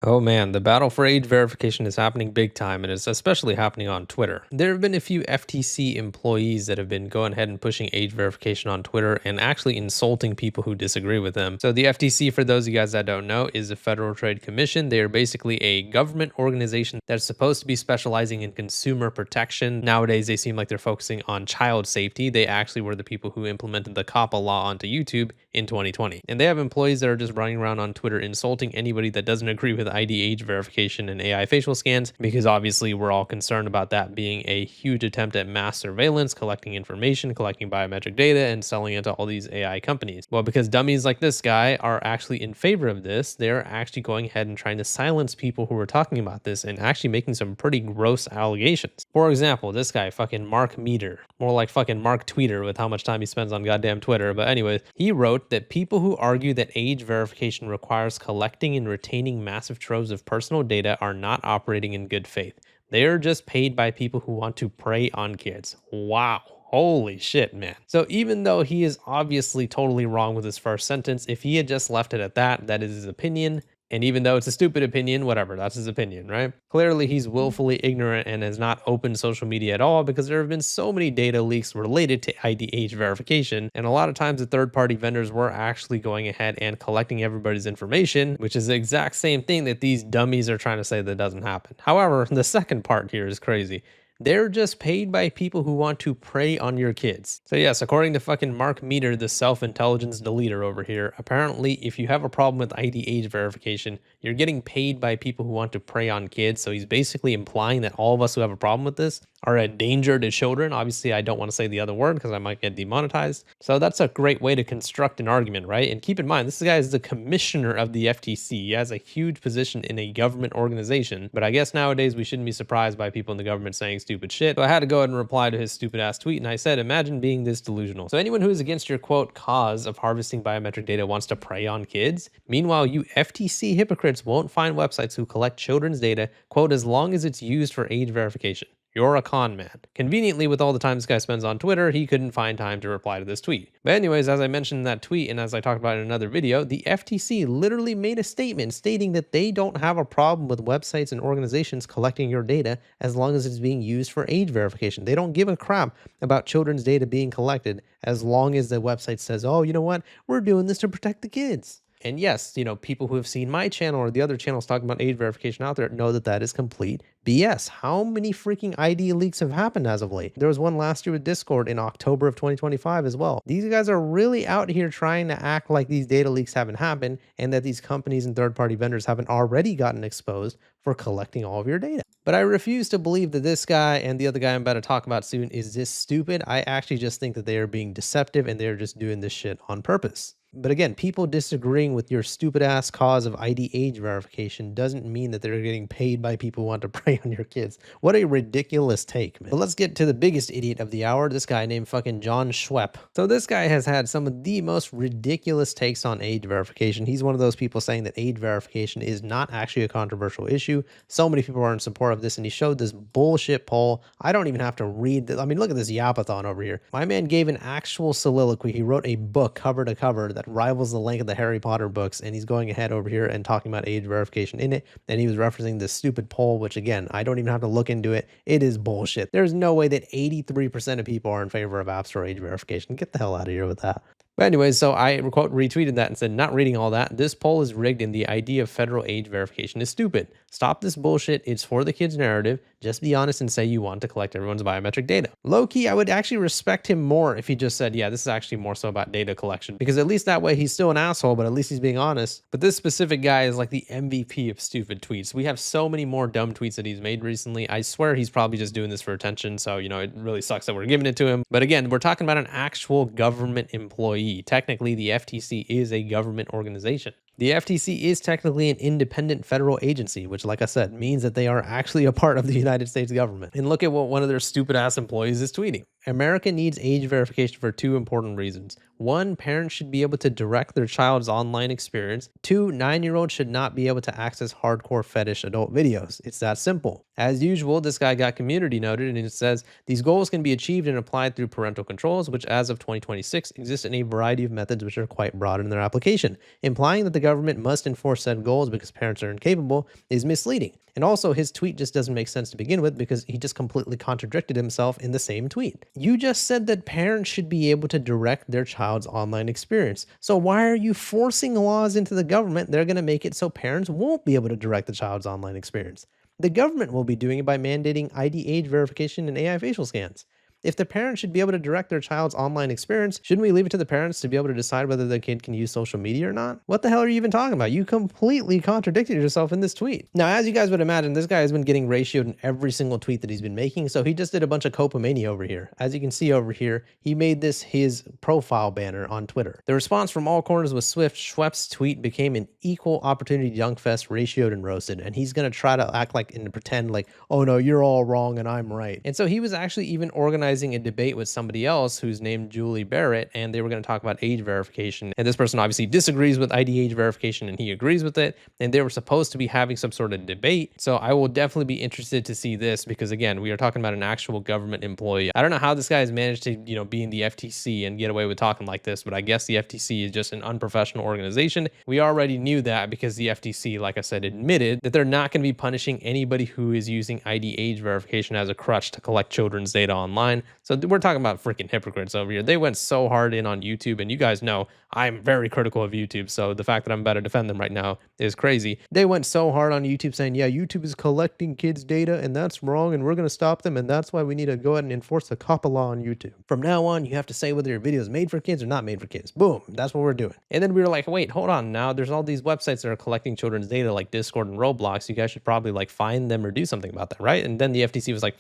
Oh man, the battle for age verification is happening big time, and it's especially happening on Twitter. There have been a few FTC employees that have been going ahead and pushing age verification on Twitter and actually insulting people who disagree with them. So, the FTC, for those of you guys that don't know, is the Federal Trade Commission. They are basically a government organization that's supposed to be specializing in consumer protection. Nowadays, they seem like they're focusing on child safety. They actually were the people who implemented the COPPA law onto YouTube in 2020. And they have employees that are just running around on Twitter insulting anybody that doesn't agree with ID age verification and AI facial scans, because obviously we're all concerned about that being a huge attempt at mass surveillance, collecting information, collecting biometric data, and selling it to all these AI companies. Well, because dummies like this guy are actually in favor of this, they're actually going ahead and trying to silence people who are talking about this and actually making some pretty gross allegations. For example, this guy, fucking Mark Meter, more like fucking Mark Tweeter with how much time he spends on goddamn Twitter. But anyways, he wrote that people who argue that age verification requires collecting and retaining massive troves of personal data are not operating in good faith. They are just paid by people who want to prey on kids. Wow. Holy shit, man. So even though he is obviously totally wrong with his first sentence, if he had just left it at that, that is his opinion. And even though it's a stupid opinion, whatever, that's his opinion, right? Clearly, he's willfully ignorant and has not opened social media at all, because there have been so many data leaks related to ID age verification. And a lot of times the third-party vendors were actually going ahead and collecting everybody's information, which is the exact same thing that these dummies are trying to say that doesn't happen. However, the second part here is crazy. They're just paid by people who want to prey on your kids. So yes, according to fucking Mark Meter, the self-intelligence deleter over here, apparently if you have a problem with ID age verification, you're getting paid by people who want to prey on kids. So he's basically implying that all of us who have a problem with this are a danger to children. Obviously, I don't want to say the other word because I might get demonetized. So that's a great way to construct an argument, right? And keep in mind, this guy is the commissioner of the FTC. He has a huge position in a government organization. But I guess nowadays we shouldn't be surprised by people in the government saying stupid shit. So I had to go ahead and reply to his stupid ass tweet. And I said, imagine being this delusional. So anyone who is against your quote cause of harvesting biometric data wants to prey on kids. Meanwhile, you FTC hypocrites won't find websites who collect children's data, quote, as long as it's used for age verification. You're a con man. Conveniently, with all the time this guy spends on Twitter, he couldn't find time to reply to this tweet. But anyways, as I mentioned in that tweet, and as I talked about in another video, the FTC literally made a statement stating that they don't have a problem with websites and organizations collecting your data as long as it's being used for age verification. They don't give a crap about children's data being collected as long as the website says, oh, you know what? We're doing this to protect the kids. And yes, you know, people who have seen my channel or the other channels talking about age verification out there know that that is complete BS. How many freaking ID leaks have happened as of late? There was one last year with Discord in October of 2025 as well. These guys are really out here trying to act like these data leaks haven't happened and that these companies and third-party vendors haven't already gotten exposed for collecting all of your data. But I refuse to believe that this guy and the other guy I'm about to talk about soon is this stupid. I actually just think that they are being deceptive and they're just doing this shit on purpose. But again, people disagreeing with your stupid ass cause of ID age verification doesn't mean that they're getting paid by people who want to prey on your kids. What a ridiculous take, man. But let's get to the biggest idiot of the hour, this guy named fucking Jon Schweppe. So this guy has had some of the most ridiculous takes on age verification. He's one of those people saying that age verification is not actually a controversial issue. So many people are in support of this, and he showed this bullshit poll. I don't even have to read this. I mean, look at this yapathon over here. My man gave an actual soliloquy. He wrote a book cover to cover that rivals the length of the Harry Potter books, and he's going ahead over here and talking about age verification in it, and he was referencing this stupid poll, which again, I don't even have to look into it. It is bullshit. There's no way that 83% of people are in favor of App Store age verification. Get the hell out of here with that. But anyways, so I quote retweeted that and said, not reading all that, this poll is rigged and the idea of federal age verification is stupid. Stop this bullshit. It's for the kids' narrative. Just be honest and say you want to collect everyone's biometric data. Low key, I would actually respect him more if he just said, yeah, this is actually more so about data collection, because at least that way he's still an asshole, but at least he's being honest. But this specific guy is like the MVP of stupid tweets. We have so many more dumb tweets that he's made recently. I swear he's probably just doing this for attention. So, you know, it really sucks that we're giving it to him. But again, we're talking about an actual government employee. Technically, the FTC is a government organization. The FTC is technically an independent federal agency, which, like I said, means that they are actually a part of the United States government. And look at what one of their stupid ass employees is tweeting. America needs age verification for two important reasons. One, parents should be able to direct their child's online experience. Two, 9-year-olds should not be able to access hardcore fetish adult videos. It's that simple. As usual, this guy got community noted, and it says these goals can be achieved and applied through parental controls, which as of 2026 exist in a variety of methods which are quite broad in their application. Implying that the government must enforce said goals because parents are incapable is misleading. And also, his tweet just doesn't make sense to begin with because he just completely contradicted himself in the same tweet. You just said that parents should be able to direct their child's online experience. So why are you forcing laws into the government that are going to make it so parents won't be able to direct the child's online experience? The government will be doing it by mandating ID age verification and AI facial scans. If the parents should be able to direct their child's online experience, shouldn't we leave it to the parents to be able to decide whether the kid can use social media or not? What the hell are you even talking about? You completely contradicted yourself in this tweet. Now, as you guys would imagine, this guy has been getting ratioed in every single tweet that he's been making, so he just did a bunch of copomania over here. As you can see over here, he made this his profile banner on Twitter. The response from all corners was swift. Schweppe's tweet became an equal opportunity junk fest, ratioed and roasted, and he's gonna try to act like and pretend like, oh no, you're all wrong and I'm right. And so he was actually even organizing a debate with somebody else who's named Julie Barrett, and they were going to talk about age verification. And this person obviously disagrees with ID age verification and he agrees with it. And they were supposed to be having some sort of debate. So I will definitely be interested to see this because, again, we are talking about an actual government employee. I don't know how this guy has managed to, be in the FTC and get away with talking like this, but I guess the FTC is just an unprofessional organization. We already knew that because the FTC, like I said, admitted that they're not going to be punishing anybody who is using ID age verification as a crutch to collect children's data online. So we're talking about freaking hypocrites over here. They went so hard in on YouTube, and you guys know I'm very critical of YouTube. So the fact that I'm about to defend them right now is crazy. They went so hard on YouTube saying, yeah, YouTube is collecting kids' data and that's wrong and we're going to stop them. And that's why we need to go ahead and enforce the COPPA law on YouTube. From now on, you have to say whether your video is made for kids or not made for kids. Boom. That's what we're doing. And then we were like, wait, hold on. Now there's all these websites that are collecting children's data like Discord and Roblox. You guys should probably like find them or do something about that, right? And then the FTC was like,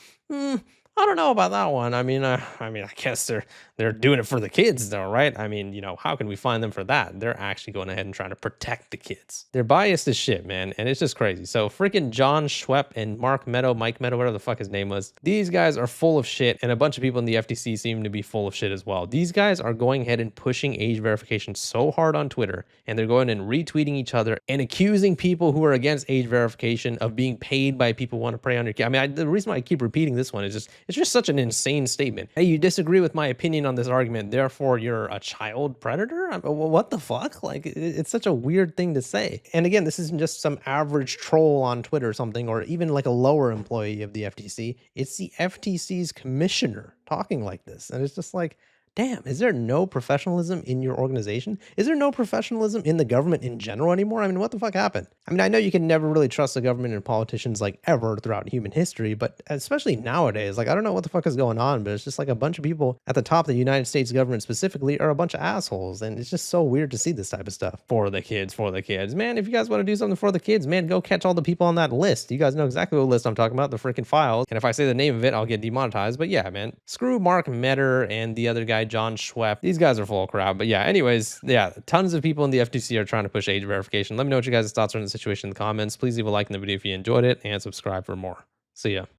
I don't know about that one. I mean, I guess they're doing it for the kids though, right? I mean, how can we find them for that? They're actually going ahead and trying to protect the kids. They're biased as shit, man, and it's just crazy. So freaking Jon Schweppe and Mike Meadow, whatever the fuck his name was, these guys are full of shit, and a bunch of people in the FTC seem to be full of shit as well. These guys are going ahead and pushing age verification so hard on Twitter, and they're going and retweeting each other and accusing people who are against age verification of being paid by people who want to prey on your kid. I mean, the reason why I keep repeating this one is it's just such an insane statement. Hey, you disagree with my opinion on this argument, therefore you're a child predator? What the fuck? Like, it's such a weird thing to say. And again, this isn't just some average troll on Twitter or something, or even like a lower employee of the FTC. It's the FTC's commissioner talking like this. And it's just like, damn, is there no professionalism in your organization? Is there no professionalism in the government in general anymore? I mean, what the fuck happened? I mean, I know you can never really trust the government and politicians like ever throughout human history, but especially nowadays, like I don't know what the fuck is going on, but it's just like a bunch of people at the top of the United States government specifically are a bunch of assholes. And it's just so weird to see this type of stuff. For the kids. Man, if you guys want to do something for the kids, man, go catch all the people on that list. You guys know exactly what list I'm talking about, the freaking files. And if I say the name of it, I'll get demonetized. But yeah, man, screw Mark Metter and the other guy, Jon Schweppe. These guys are full of crap. But yeah, anyways, yeah, tons of people in the FTC are trying to push age verification. Let me know what you guys' thoughts are in the situation in the comments. Please leave a like in the video if you enjoyed it and subscribe for more. See ya.